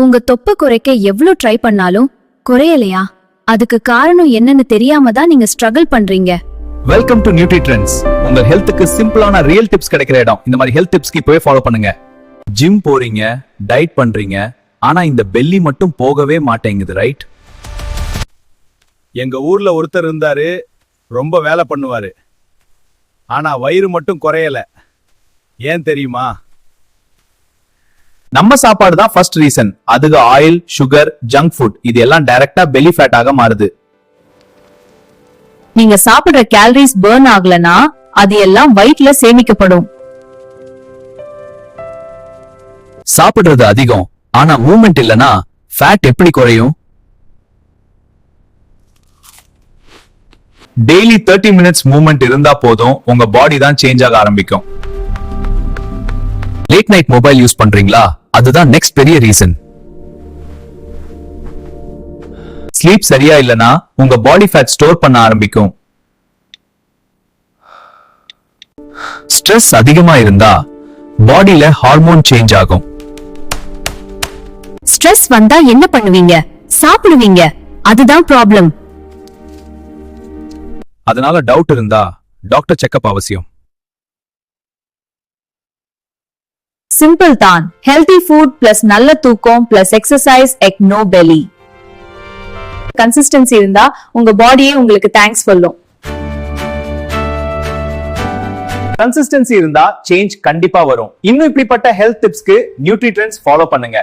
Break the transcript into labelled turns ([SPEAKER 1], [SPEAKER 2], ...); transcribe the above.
[SPEAKER 1] உங்க தொப்பை குறைக்க எவ்வளவு ட்ரை பண்ணாலும் குறையலையா? அதுக்கு காரணம் என்னன்னு தெரியாம தான் நீங்க ஸ்ட்ரகிள் பண்றீங்க.
[SPEAKER 2] Welcome to nutri trends. உங்க ஹெல்த்துக்கு சிம்பிளான ரியல் டிப்ஸ் கிடைக்கிற இடம். இந்த மாதிரி ஹெல்த் டிப்ஸ்க்கு இப்பவே ஃபாலோ பண்ணுங்க. ஜிம் போறீங்க, டயட் பண்றீங்க, ஆனா இந்த பெல்லி மட்டும் போகவே மாட்டேங்குது, ரைட்?
[SPEAKER 3] எங்க ஊர்ல ஒருத்தர் இருந்தாரு, ரொம்ப வேலை பண்ணுவாரு, ஆனா வயிறு மட்டும் குறையல. ஏன் தெரியுமா?
[SPEAKER 2] நம்ம சாப்பாடு தான் ஃபர்ஸ்ட் ரீசன். அதுக்கு ஆயில், சுகர், ஜங்க் ஃபுட் இது எல்லாம் டைரக்டா பெல்லி ஃபேட் ஆக மாறுது.
[SPEAKER 1] நீங்க சாப்பிடுற கேலரிஸ் பர்ன் ஆகலனா அது எல்லாம் வயிற்றுல சேமிக்கப்படும்.
[SPEAKER 2] சாப்பிடுறது அதிகம், ஆனா மூவ்மெண்ட் இல்லனா ஃபேட் எப்படி குறையும்? டெய்லி 30 மினிட்ஸ் மூவ்மெண்ட் இருந்தா போதும், உங்க பாடி தான் சேஞ்ச் ஆக ஆரம்பிக்கும். லேட் நைட் மொபைல் யூஸ் பண்றீங்களா? அதுதான் நெக்ஸ்ட் பெரிய ரீசன். ஸ்லீப் சரியா இல்லனா உங்க பாடி ஃபேட் ஸ்டோர் பண்ண ஆரம்பிக்கும். ஸ்ட்ரெஸ் அதிகமா இருந்தா பாடியில ஹார்மோன் சேஞ்ச் ஆகும்.
[SPEAKER 1] ஸ்ட்ரெஸ் வந்தா என்ன பண்ணுவீங்க? சாப்பிடுவீங்க. அதுதான் ப்ராப்ளம்.
[SPEAKER 2] அதனால டவுட் இருந்தா டாக்டர் செக்கப் அவசியம்.
[SPEAKER 1] சிம்பிள் தான். ஹெல்தி ஃபுட் பிளஸ் நல்ல தூக்கம் பிளஸ் எக்ஸசைஸ் எக் நோ பெலி. கன்சிஸ்டன்சி இருந்தா உங்க பாடியே உங்களுக்கு தேங்க்ஸ் சொல்லும்.
[SPEAKER 2] கன்சிஸ்டன்சி இருந்தா சேஞ்ச் கண்டிப்பா வரும். இன்னும் இப்படிப்பட்ட ஹெல்த் டிப்ஸ்க்கு நியூட்ரி ட்ரெண்ட்ஸ் ஃபாலோ பண்ணுங்க.